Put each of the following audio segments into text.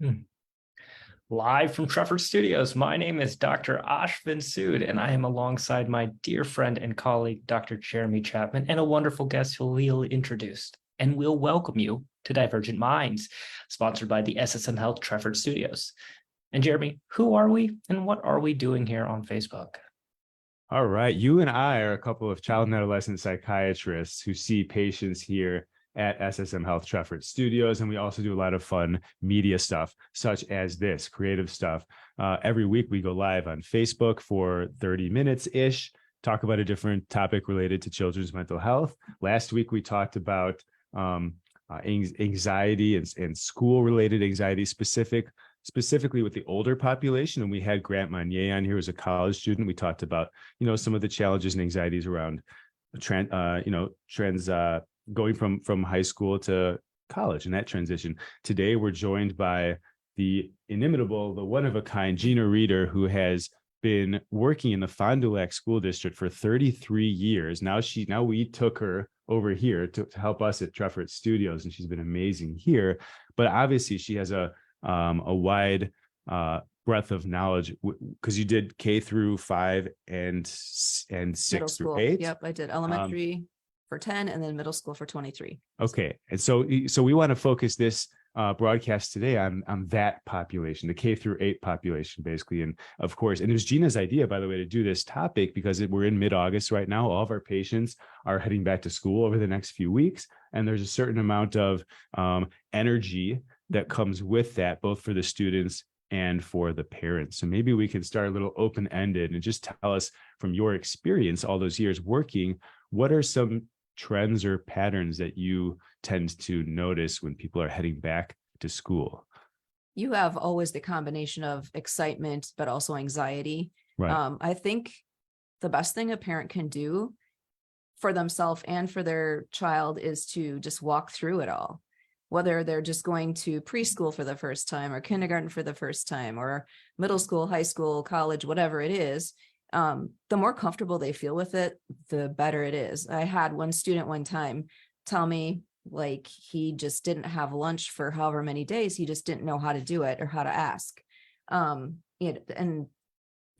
Hmm. Live from Trefford Studios, my name is Dr. Ashvin Sood, and I am alongside my dear friend and colleague, Dr. Jeremy Chapman, and a wonderful guest who we'll introduce. And we'll welcome you to Divergent Minds, sponsored by the SSM Health Trefford Studios. And Jeremy, who are we and what are we doing here on Facebook? All right. You and I are a couple of child and adolescent psychiatrists who see patients here at SSM Health Trefford Studios. And we also do a lot of fun media stuff, such as this creative stuff. Every week we go live on Facebook for 30 minutes-ish, talk about a different topic related to children's mental health. Last week we talked about anxiety and school-related anxiety specifically with the older population. And we had Grant Monnier on here, who's a college student. We talked about, some of the challenges and anxieties around going from high school to college and that transition. Today, we're joined by the inimitable, the one-of-a-kind Gina Rieder, who has been working in the Fond du Lac School District for 33 years. Now we took her over here to help us at Trefford Studios, and she's been amazing here. But obviously, she has a wide breadth of knowledge because you did K through 5 and 6 through 8. Yep, I did elementary for 10 and then middle school for 23. Okay, and so we want to focus this broadcast today on that population, the K through 8 population, basically. And of course, and it was Gina's idea, by the way, to do this topic because we're in mid-August right now. All of our patients are heading back to school over the next few weeks, and there's a certain amount of energy that comes with that, both for the students and for the parents. So maybe we can start a little open-ended and just tell us from your experience all those years working, what are some trends or patterns that you tend to notice when people are heading back to school? You have always the combination of excitement, but also anxiety. Right. I think the best thing a parent can do for themselves and for their child is to just walk through it all. Whether they're just going to preschool for the first time or kindergarten for the first time or middle school, high school, college, whatever it is, the more comfortable they feel with it, the better it is. I had one student one time tell me like he just didn't have lunch for however many days. He just didn't know how to do it or how to ask. And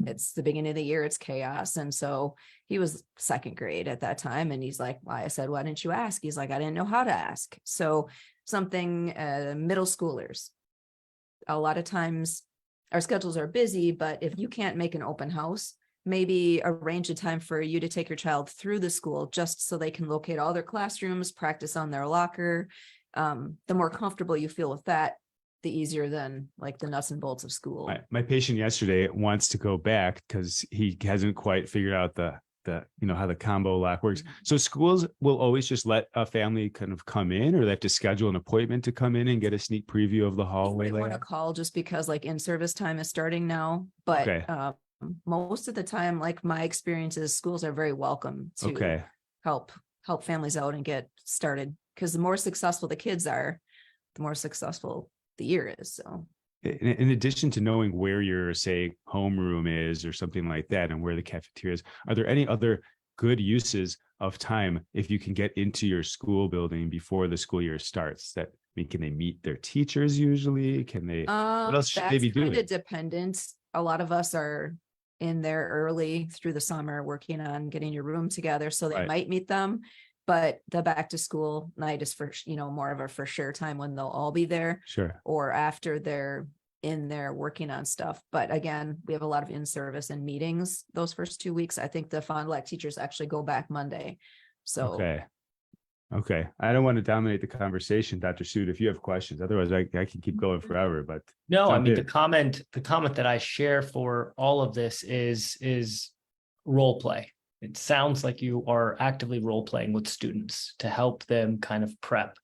it's the beginning of the year, it's chaos. And so he was second grade at that time. And he's like, I said, why didn't you ask? He's like, I didn't know how to ask. So something middle schoolers, a lot of times our schedules are busy, but if you can't make an open house, maybe arrange a time for you to take your child through the school just so they can locate all their classrooms, practice on their locker. The more comfortable you feel with that, the easier than like the nuts and bolts of school. My patient yesterday wants to go back because he hasn't quite figured out the how the combo lock works. So schools will always just let a family kind of come in, or they have to schedule an appointment to come in and get a sneak preview of the hallway. I want to call just because like in-service time is starting now, but okay. Most of the time, like my experience is schools are very welcome to help families out and get started, because the more successful the kids are, the more successful the year is. So in addition to knowing where your, say, homeroom is or something like that and where the cafeteria is, are there any other good uses of time if you can get into your school building before the school year starts? Can they meet their teachers usually? Can they, what else should they be doing? That's kind of dependent. A lot of us are in there early through the summer working on getting your room together, so they might meet them. But the back to school night is for, more of a for sure time when they'll all be there. Sure. Or after they're in there working on stuff. But again, we have a lot of in-service and meetings those first 2 weeks. I think the Fond du Lac teachers actually go back Monday. So Okay. I don't want to dominate the conversation, Dr. Sood, if you have questions. Otherwise, I can keep going forever. But no, I mean, the comment that I share for all of this is role play. It sounds like you are actively role playing with students to help them kind of prep.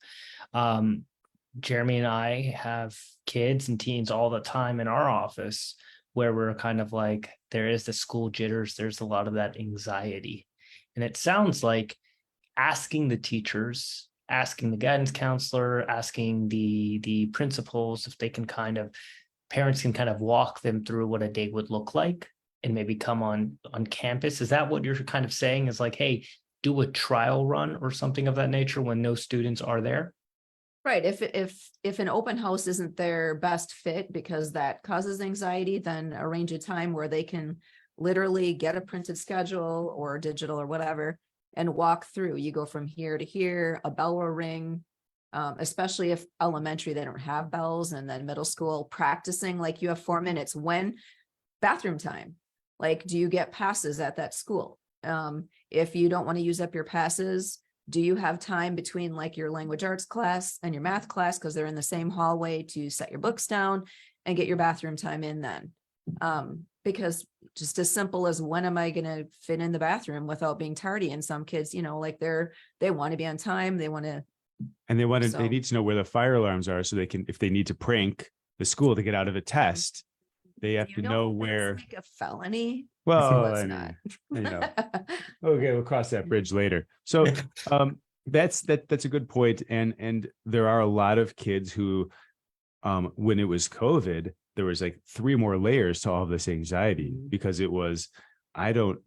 Jeremy and I have kids and teens all the time in our office where we're kind of like, there is the school jitters. There's a lot of that anxiety. And it sounds like asking the teachers, asking the guidance counselor, asking the principals, if they can parents can kind of walk them through what a day would look like and maybe come on campus. Is that what you're kind of saying, is like, hey, do a trial run or something of that nature when no students are there? Right. If an open house isn't their best fit because that causes anxiety, then arrange a time where they can literally get a printed schedule or digital or whatever and walk through. You go from here to here, a bell will ring, especially if elementary, they don't have bells, and then middle school practicing, like you have 4 minutes. When bathroom time, like, do you get passes at that school? If you don't want to use up your passes, do you have time between like your language arts class and your math class, because they're in the same hallway, to set your books down and get your bathroom time in then? Because just as simple as, when am I going to fit in the bathroom without being tardy? And some kids, like they want to be on time. They want to, And they So- need to know where the fire alarms are, so they can, if they need to prank the school to get out of a test, they have to know where. Like a felony. Well, it's I not. mean, okay, we'll cross that bridge later. So that's a good point. And there are a lot of kids who, when it was COVID, there was like 3 more layers to all of this anxiety, because it was, I'm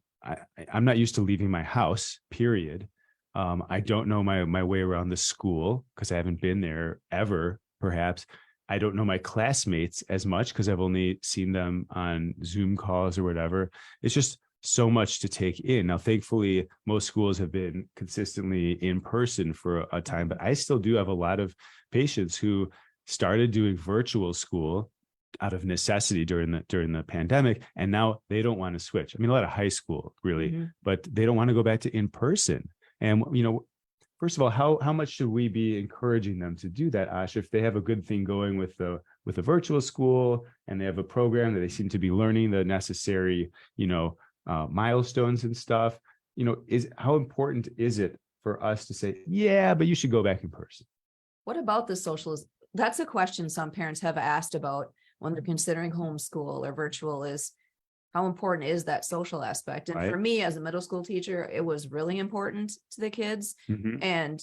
not used to leaving my house, period. I don't know my way around the school because I haven't been there ever, perhaps. I don't know my classmates as much because I've only seen them on Zoom calls or whatever. It's just so much to take in. Now, thankfully, most schools have been consistently in person for a time, but I still do have a lot of patients who started doing virtual school out of necessity during the pandemic, and now they don't want to switch. I mean, a lot of high school, really, but they don't want to go back to in person. And first of all, how much should we be encouraging them to do that, Ash? If they have a good thing going with the virtual school, and they have a program that they seem to be learning the necessary, milestones and stuff, how important is it for us to say, yeah, but you should go back in person? What about the socials? That's a question some parents have asked about when they're considering homeschool or virtual, is how important is that social aspect? And Right. for me, as a middle school teacher, it was really important to the kids. And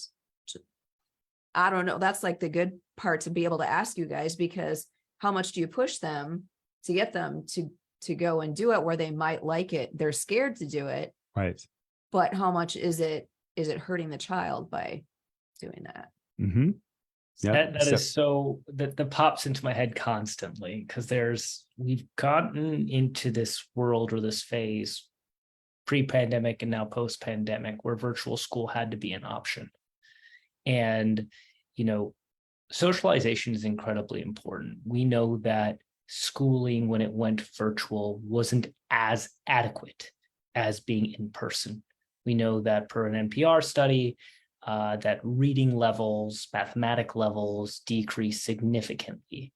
I don't know, that's like the good part to be able to ask you guys, because how much do you push them to get them to go and do it where they might like it? They're scared to do it. Right. But how much is it hurting the child by doing that? Yeah, That is so that pops into my head constantly, because we've gotten into this world or this phase pre-pandemic and now post-pandemic where virtual school had to be an option. And, socialization is incredibly important. We know that schooling, when it went virtual, wasn't as adequate as being in person. We know that per an NPR study, that reading levels, mathematic levels decrease significantly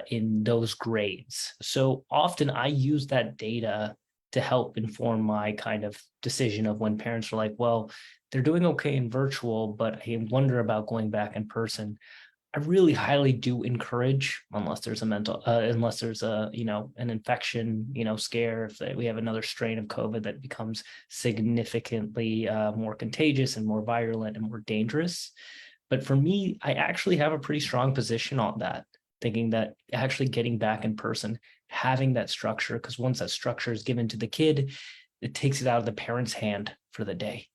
in those grades. So often I use that data to help inform my kind of decision of when parents are like, well, they're doing okay in virtual, but I wonder about going back in person. I really highly do encourage, unless there's an infection, scare, if we have another strain of COVID that becomes significantly more contagious and more virulent and more dangerous. But for me, I actually have a pretty strong position on that, thinking that actually getting back in person, having that structure, because once that structure is given to the kid, it takes it out of the parent's hand for the day.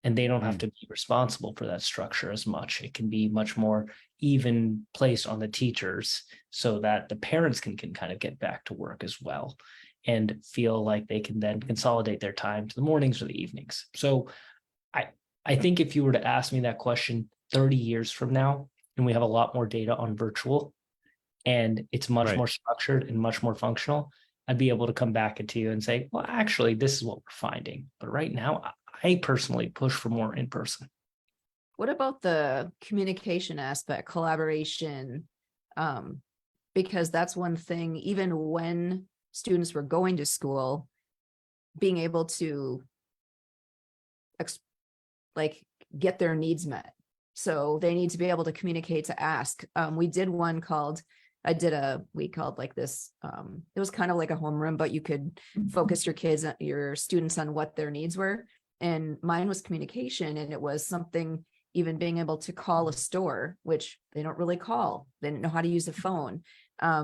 And they don't have to be responsible for that structure as much. It can be much more even placed on the teachers, so that the parents can kind of get back to work as well and feel like they can then consolidate their time to the mornings or the evenings. So I think if you were to ask me that question 30 years from now, and we have a lot more data on virtual, and it's much more structured and much more functional, I'd be able to come back to you and say, well, actually, this is what we're finding. But right now, I personally push for more in person. What about the communication aspect, collaboration? Because that's one thing, even when students were going to school, being able to get their needs met. So they need to be able to communicate, to ask. We did one called, we called like this, it was kind of like a homeroom, but you could focus your students on what their needs were. And mine was communication, and it was something, even being able to call a store, which they don't really call. They didn't know how to use a phone.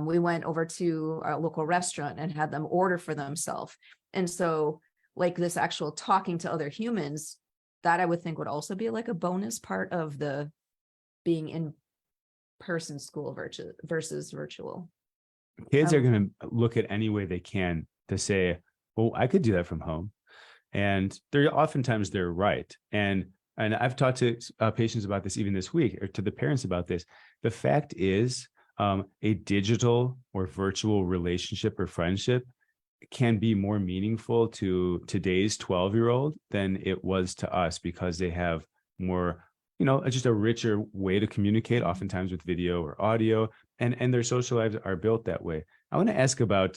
We went over to our local restaurant and had them order for themselves. And so like this actual talking to other humans, that I would think would also be like a bonus part of the being in person school versus virtual. Kids are going to look at any way they can to say, well, I could do that from home. And oftentimes they're right. And I've talked to patients about this even this week, or to the parents about this. The fact is, a digital or virtual relationship or friendship can be more meaningful to today's 12-year-old than it was to us, because they have more, just a richer way to communicate, oftentimes with video or audio, and their social lives are built that way. I want to ask about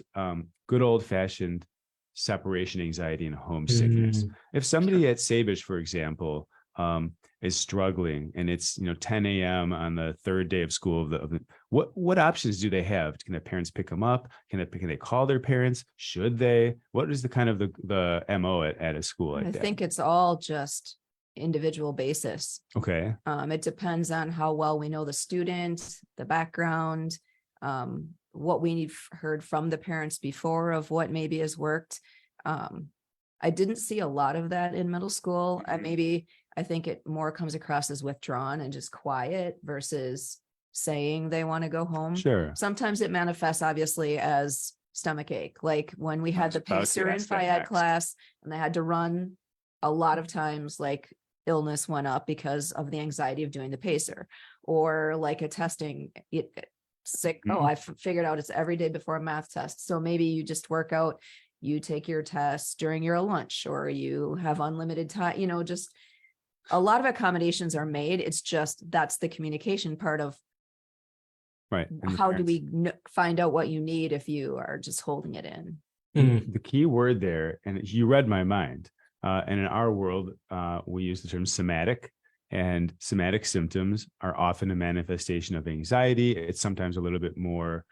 good old-fashioned separation anxiety and homesickness. If somebody at Sabish, for example, is struggling, and it's 10 a.m. on the third day of school, what options do they have? Can the parents pick them up? Can they call their parents? Should they? What is the kind of the MO at a school like that? I think it's all just individual basis. Okay. It depends on how well we know the student, the background, what we've heard from the parents before of what maybe has worked. I didn't see a lot of that in middle school. I think it more comes across as withdrawn and just quiet versus saying they want to go home. Sure. Sometimes it manifests obviously as stomach ache. Like when we had the pacer in Phy class and they had to run, a lot of times like illness went up because of the anxiety of doing the pacer, or like a testing sick. Oh, I figured out it's every day before a math test. So maybe you just work out, you take your test during your lunch, or you have unlimited time, just a lot of accommodations are made. It's just, that's the communication part of right. How do we find out what you need if you are just holding it in? The key word there, and you read my mind, and in our world, we use the term somatic, and somatic symptoms are often a manifestation of anxiety. It's sometimes a little bit more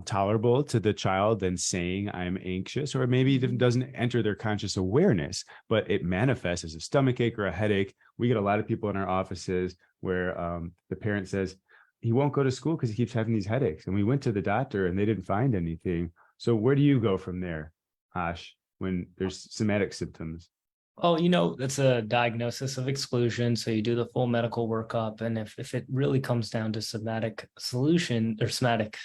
tolerable to the child than saying I'm anxious, or maybe it doesn't enter their conscious awareness, but it manifests as a stomach ache or a headache. We get a lot of people in our offices where the parent says, he won't go to school because he keeps having these headaches. And we went to the doctor and they didn't find anything. So where do you go from there, Ash, when there's somatic symptoms? Oh, that's a diagnosis of exclusion. So you do the full medical workup. And if it really comes down to somatic solution or somatic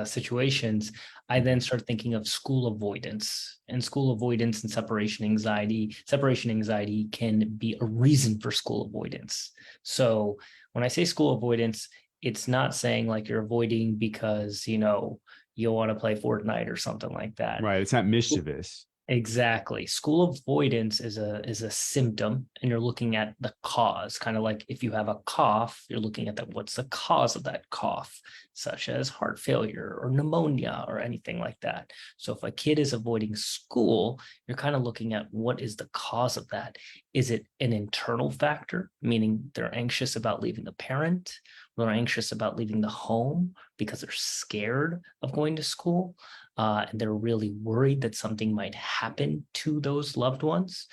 situations, I then start thinking of school avoidance. And school avoidance and separation anxiety. Separation anxiety can be a reason for school avoidance. So when I say school avoidance, it's not saying like you're avoiding because, you'll want to play Fortnite or something like that. Right. It's not mischievous. Exactly. School avoidance is a symptom, and you're looking at the cause. Kind of like if you have a cough, you're looking at what's the cause of that cough, such as heart failure or pneumonia or anything like that. So if a kid is avoiding school, you're kind of looking at what is the cause of that. Is it an internal factor, meaning they're anxious about leaving the parent? They're anxious about leaving the home because they're scared of going to school. And they're really worried that something might happen to those loved ones?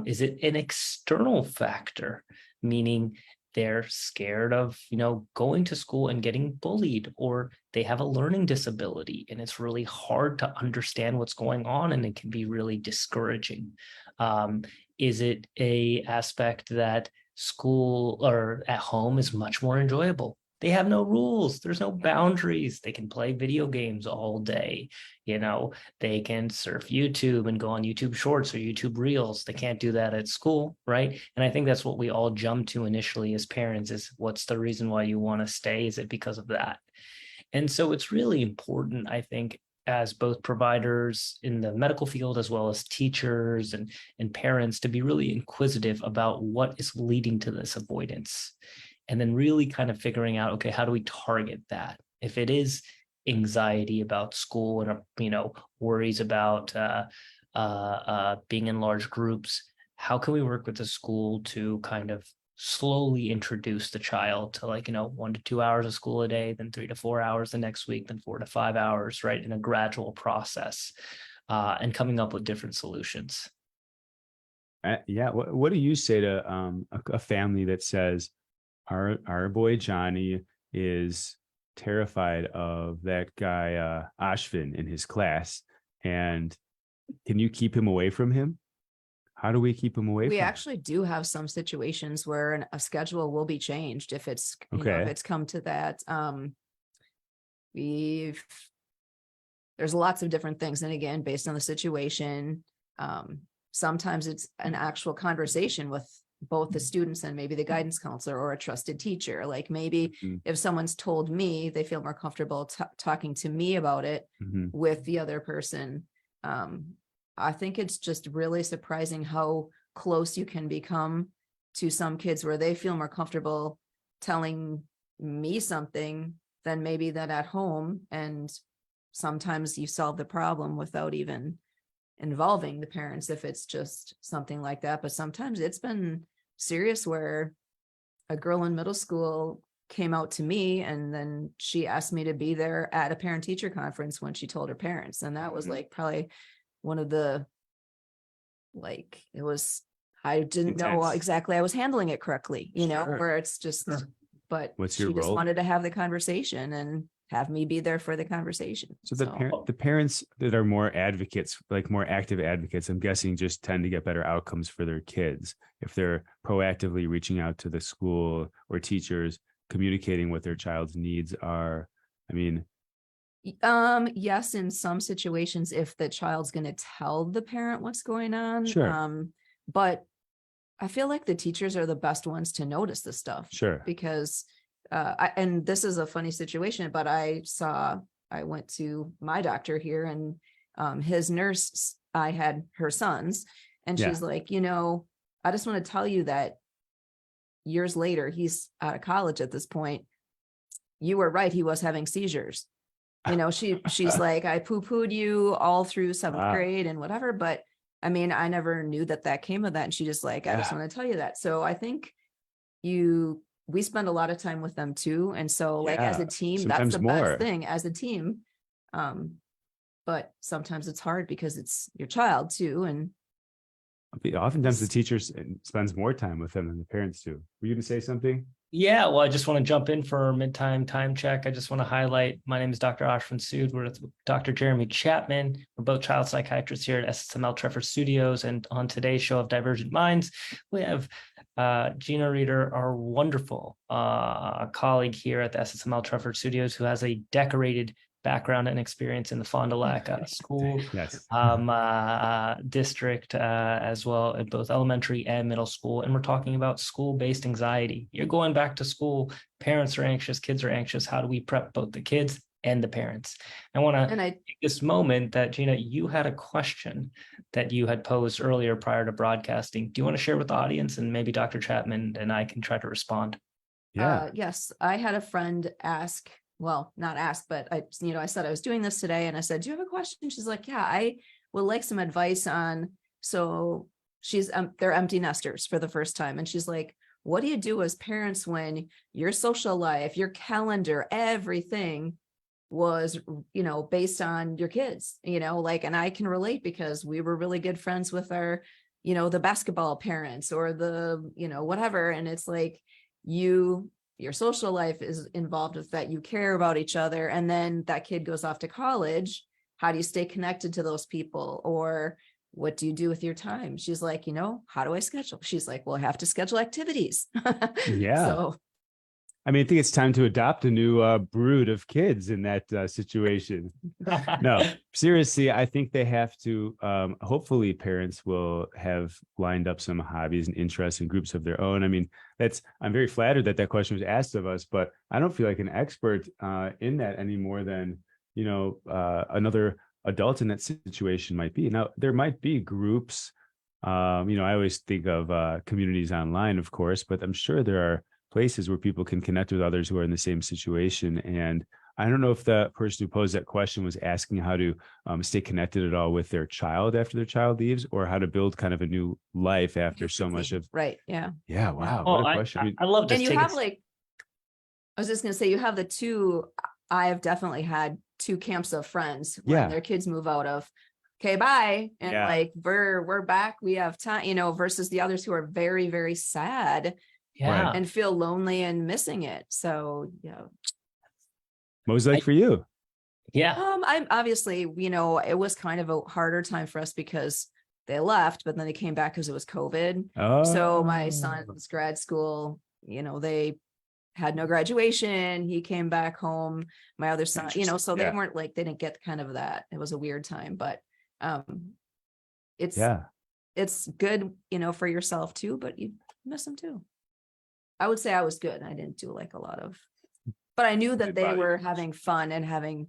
Is it an external factor, meaning they're scared of, going to school and getting bullied, or they have a learning disability and it's really hard to understand what's going on and it can be really discouraging? Is it a aspect that school or at home is much more enjoyable? They have no rules. There's no boundaries. They can play video games all day. They can surf YouTube and go on YouTube Shorts or YouTube Reels. They can't do that at school, right? And I think that's what we all jump to initially as parents is, what's the reason why you want to stay? Is it because of that? And so it's really important, I think, as both providers in the medical field, as well as teachers and parents, to be really inquisitive about what is leading to this avoidance. And then really kind of figuring out, okay, how do we target that? If it is anxiety about school and, worries about being in large groups, how can we work with the school to kind of slowly introduce the child to 1 to 2 hours of school a day, then 3 to 4 hours the next week, then 4 to 5 hours, right? In a gradual process, and coming up with different solutions. Yeah. What do you say to a family that says, our boy Johnny is terrified of that guy Ashvin in his class, and can you keep him away from him? How do we keep them away We from actually do have some situations where a schedule will be changed if it's, if Okay. it's come to that. We've, there's lots of different things. And again, based on the situation, sometimes it's an actual conversation with both the students and maybe the guidance counselor or a trusted teacher. Like maybe Mhm. if someone's told me, they feel more comfortable talking to me about it Mhm. with the other person. I think it's just really surprising how close you can become to some kids where they feel more comfortable telling me something than maybe that at home. And sometimes you solve the problem without even involving the parents if it's just something like that. But sometimes it's been serious where a girl in middle school came out to me and then she asked me to be there at a parent teacher conference when she told her parents. And that was like probably one of the, like, it was, I didn't know Intense. exactly I was handling it correctly, you know, Sure. where it's just, Sure. but What's your she just role? wanted to have the conversation and have me be there for the conversation. So the parents that are more advocates, like more active advocates, I'm guessing just tend to get better outcomes for their kids if they're proactively reaching out to the school or teachers, communicating what their child's needs are. I mean, Yes, in some situations, if the child's going to tell the parent what's going on. Sure. But I feel like the teachers are the best ones to notice this stuff. Sure. Because, and this is a funny situation, but I went to my doctor here and his nurse, I had her sons, and Yeah. she's like, you know, I just want to tell you that years later, he's out of college at this point. You were right. He was having seizures. You know, she's like, I poo-pooed you all through seventh Wow. grade and whatever, but I mean, I never knew that came of that. And she just like, I just Yeah. want to tell you that. So I think we spend a lot of time with them too. And so like as a Yeah. team, that's Sometimes the more. best thing as a team. But sometimes it's hard because it's your child too. And Oftentimes the teacher spends more time with them than the parents do. Were you going to say something? Yeah, well, I just want to jump in for a mid-time time check. I just want to highlight, my name is Dr. Ashwin Sood. We're with Dr. Jeremy Chapman. We're both child psychiatrists here at SSML Treffer Studios. And on today's show of Divergent Minds, we have Gina Rieder, our wonderful colleague here at the SSML Treffer Studios, who has a decorated background and experience in the Fond du Lac school Yes. district as well at both elementary and middle school. And we're talking about school-based anxiety. You're going back to school, parents are anxious, kids are anxious. How do we prep both the kids and the parents? I want to take this moment that, Gina, you had a question that you had posed earlier prior to broadcasting. Do you want to share with the audience, and maybe Dr. Chapman and I can try to respond? Yeah. Yes, I had a friend ask, well, not ask, but I said I was doing this today and I said, do you have a question? She's like, yeah, I would like some advice on, so they're empty nesters for the first time. And she's like, what do you do as parents when your social life, your calendar, everything was, based on your kids, and I can relate because we were really good friends with our, the basketball parents or the, whatever. And it's like, your social life is involved with that. You care about each other. And then that kid goes off to college. How do you stay connected to those people? Or what do you do with your time? She's like, how do I schedule? She's like, well, I have to schedule activities. Yeah. So, I mean, I think it's time to adopt a new brood of kids in that situation. No, seriously, I think they have to, hopefully parents will have lined up some hobbies and interests and groups of their own. I mean, I'm very flattered that question was asked of us, but I don't feel like an expert in that any more than, another adult in that situation might be. Now, there might be groups, I always think of communities online, of course, but I'm sure there are places where people can connect with others who are in the same situation. And I don't know if the person who posed that question was asking how to stay connected at all with their child after their child leaves, or how to build kind of a new life after so much of. Right. Yeah. Yeah. Wow. Well, what a question. I love this. And you have I was just going to say, you have the two, I have definitely had two camps of friends when their kids move out of, okay, bye. And like, we're back. We have time, versus the others who are very, very sad. Yeah. And feel lonely and missing it. So, What was it like for you? Yeah. I'm obviously, it was kind of a harder time for us because they left, but then they came back because it was COVID. So my son's grad school, they had no graduation. He came back home. My other son, so they weren't like, they didn't get kind of that. It was a weird time, but it's good, for yourself too, but you miss them too. I would say I was good. I didn't do like a lot of, but I knew that they were having fun and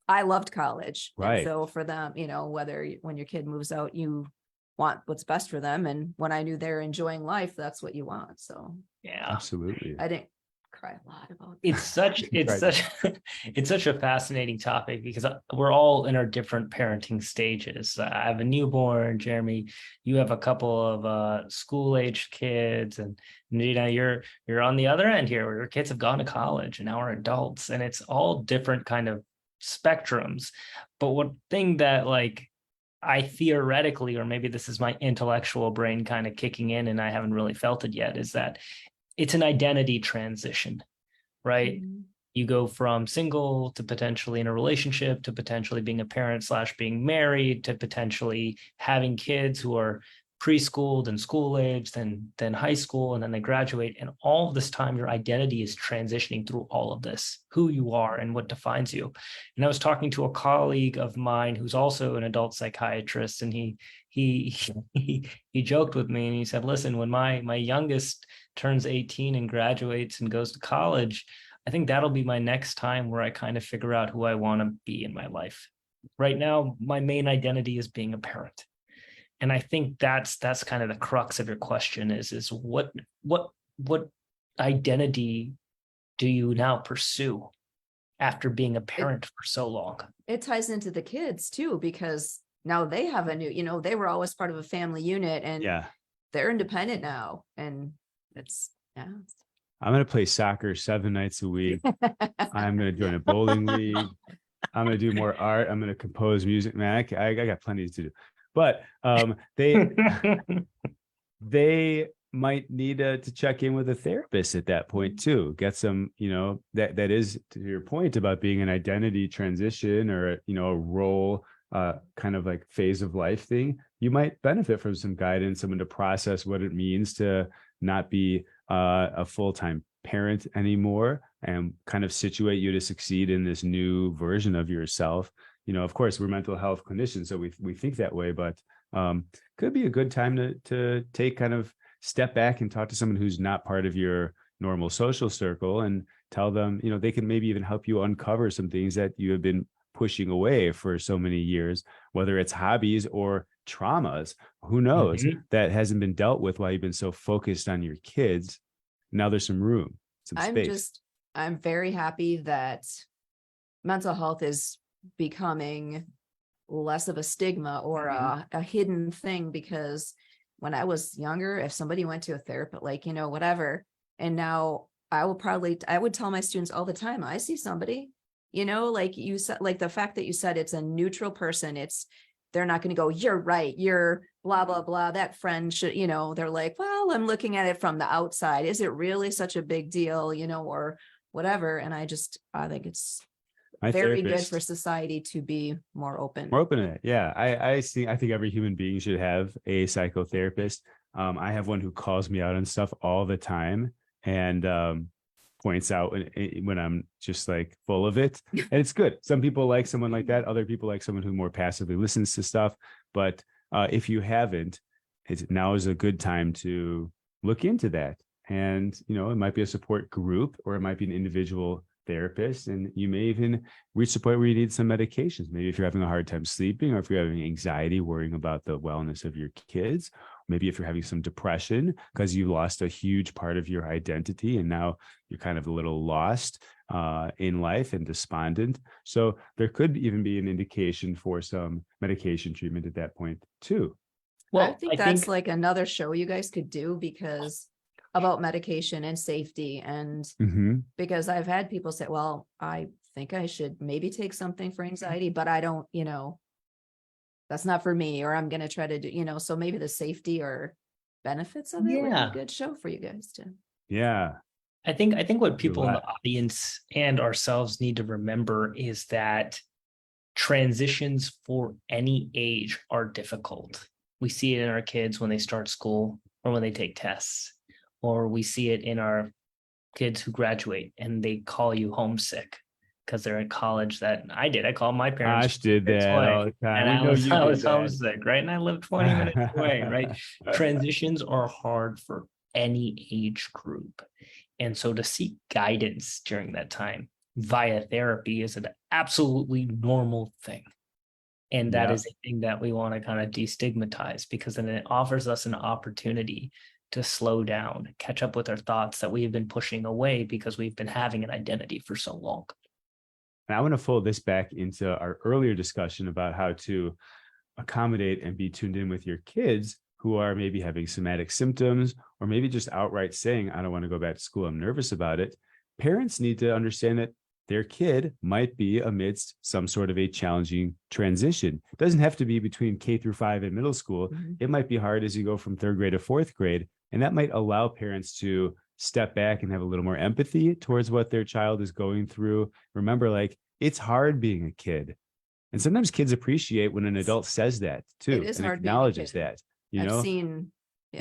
I loved college. Right. And so for them, when your kid moves out, you want what's best for them. And when I knew they're enjoying life, that's what you want. So yeah, absolutely. I didn't cry a lot about that. It's such a fascinating topic because we're all in our different parenting stages. I have a newborn. Jeremy, you have a couple of school-aged kids, and you're on the other end here where your kids have gone to college and now are adults, and it's all different kind of spectrums. But one thing that like I theoretically, or maybe this is my intellectual brain kind of kicking in and I haven't really felt it yet, is that it's an identity transition, right? Mm-hmm. You go from single to potentially in a relationship to potentially being a parent / being married to potentially having kids who are preschooled and school aged, then high school, and then they graduate. And all of this time, your identity is transitioning through all of this, who you are and what defines you. And I was talking to a colleague of mine who's also an adult psychiatrist, and he joked with me and he said, listen, when my youngest turns 18 and graduates and goes to college, I think that'll be my next time where I kind of figure out who I want to be in my life. Right now, my main identity is being a parent. And I think that's kind of the crux of your question is what identity do you now pursue after being a parent for so long? It ties into the kids too, because now they have a new, they were always part of a family unit and they're independent now. And I'm going to play soccer 7 nights a week. I'm going to join a bowling league. I'm going to do more art. I'm going to compose music. Man, I got plenty to do. But they might need to check in with a therapist at that point too. Get some, that is to your point about being an identity transition or, a role kind of like phase of life thing. You might benefit from some guidance, someone to process what it means to not be a full-time parent anymore and kind of situate you to succeed in this new version of yourself. Of course, we're mental health clinicians, so we think that way, but could be a good time to take kind of step back and talk to someone who's not part of your normal social circle and tell them, they can maybe even help you uncover some things that you have been pushing away for so many years, whether it's hobbies or traumas, who knows, that hasn't been dealt with while you've been so focused on your kids. Now there's some room, some space. I'm very happy that mental health is becoming less of a stigma or a hidden thing, because when I was younger, if somebody went to a therapist, like, whatever, and now I would tell my students all the time, I see somebody, like you said, like the fact that you said it's a neutral person, they're not going to go, you're right, you're blah, blah, blah, that friend should, they're like, well, I'm looking at it from the outside. Is it really such a big deal, or whatever? And I think it's very good for society to be more open. More open to it. Yeah. I think every human being should have a psychotherapist. I have one who calls me out on stuff all the time and points out when I'm just like full of it. And it's good. Some people like someone like that. Other people like someone who more passively listens to stuff. But if you haven't, now is a good time to look into that. And, it might be a support group or it might be an individual therapist, and you may even reach the point where you need some medications. Maybe if you're having a hard time sleeping, or if you're having anxiety, worrying about the wellness of your kids, maybe if you're having some depression because you lost a huge part of your identity and now you're kind of a little lost in life and despondent. So there could even be an indication for some medication treatment at that point too. Well, I think that's like another show you guys could do, because about medication and safety. And because I've had people say, well, I think I should maybe take something for anxiety, but I don't, that's not for me, or I'm going to try to do, so maybe the safety or benefits of it would be a good show for you guys to. Yeah. I think what people in the audience and ourselves need to remember is that transitions for any age are difficult. We see it in our kids when they start school or when they take tests, or we see it in our kids who graduate and they call you homesick because they're in college. That I did. I called my parents Ash did this that way, all the time. and We I know was you I did was that. homesick, right? And I lived 20 minutes away, right? Transitions are hard for any age group. And so to seek guidance during that time via therapy is an absolutely normal thing. And that Yeah. is a thing that we want to kind of destigmatize, because then it offers us an opportunity to slow down, catch up with our thoughts that we've been pushing away because we've been having an identity for so long. And I want to fold this back into our earlier discussion about how to accommodate and be tuned in with your kids who are maybe having somatic symptoms, or maybe just outright saying, I don't want to go back to school, I'm nervous about it. Parents need to understand that their kid might be amidst some sort of a challenging transition. It doesn't have to be between K-5 and middle school. Mhm. It might be hard as you go from third grade to fourth grade. And that might allow parents to step back and have a little more empathy towards what their child is going through. Remember, like, it's hard being a kid. And sometimes kids appreciate when an adult says that too, It is and hard being a acknowledges kid. that, you I've know, seen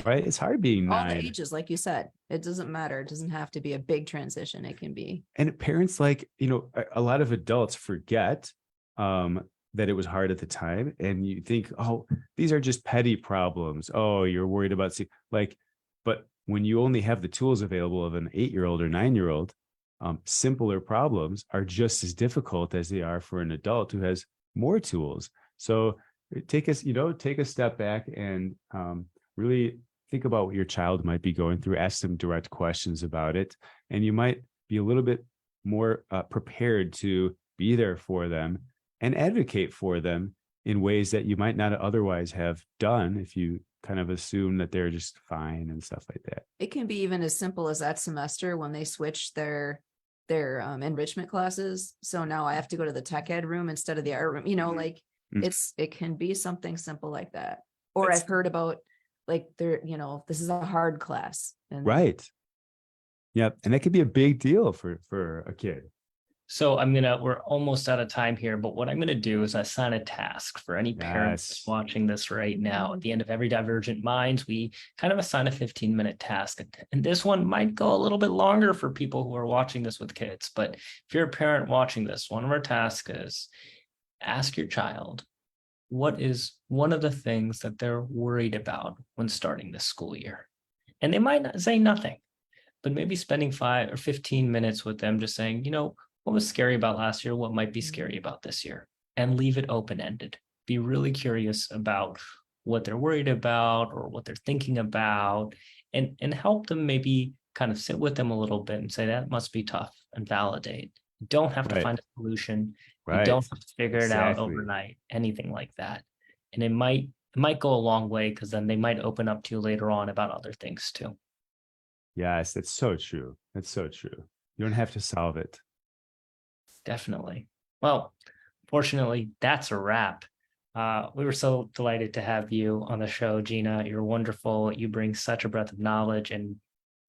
right? It's hard being all the 9. ages, like you said. It doesn't matter. It doesn't have to be a big transition. It can be. And parents, like, you know, a lot of adults forget that it was hard at the time. And you think, oh, these are just petty problems. Oh, you're worried about, like, but when you only have the tools available of an 8-year-old or 9-year-old, simpler problems are just as difficult as they are for an adult who has more tools. So take a step back and really think about what your child might be going through. Ask them direct questions about it, and you might be a little bit more prepared to be there for them and advocate for them in ways that you might not otherwise have done if you kind of assume that they're just fine and stuff like that. It can be even as simple as that semester when they switch their enrichment classes. So now I have to go to the tech ed room instead of the art room, like it can be something simple like that. Or I've heard about, like, this is a hard class. And Right. Yep. And that could be a big deal for a kid. So we're almost out of time here, but what I'm going to do is assign a task for any parents Yes. watching this right now. At the end of every Divergent Minds, we kind of assign a 15-minute task. And this one might go a little bit longer for people who are watching this with kids. But if you're a parent watching this, one of our tasks is ask your child, what is one of the things that they're worried about when starting this school year? And they might not say nothing, but maybe spending 5 or 15 minutes with them, just saying, what was scary about last year? What might be scary about this year? And leave it open-ended. Be really curious about what they're worried about or what they're thinking about, and help them maybe kind of sit with them a little bit and say, that must be tough, and validate. You don't have to find a solution. You don't have to figure it out overnight, anything like that. And it might go a long way, because then they might open up to you later on about other things too. Yes, that's so true. That's so true. You don't have to solve it. Definitely. Well, fortunately, that's a wrap. We were so delighted to have you on the show, Gina. You're wonderful. You bring such a breadth of knowledge, and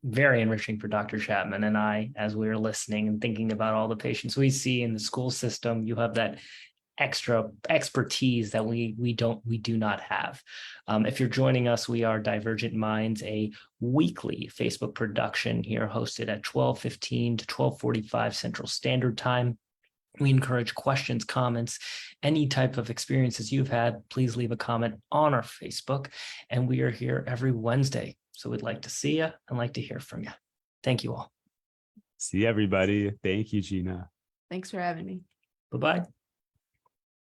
very enriching for Dr. Chapman and I as we were listening and thinking about all the patients we see in the school system. You have that extra expertise that we do not have. If you're joining us, we are Divergent Minds, a weekly Facebook production here, hosted at 12:15 to 12:45 Central Standard Time. We encourage questions, comments, any type of experiences you've had. Please leave a comment on our Facebook, and we are here every Wednesday. So we'd like to see you and like to hear from you. Thank you all. See everybody. Thank you, Gina. Thanks for having me. Bye-bye.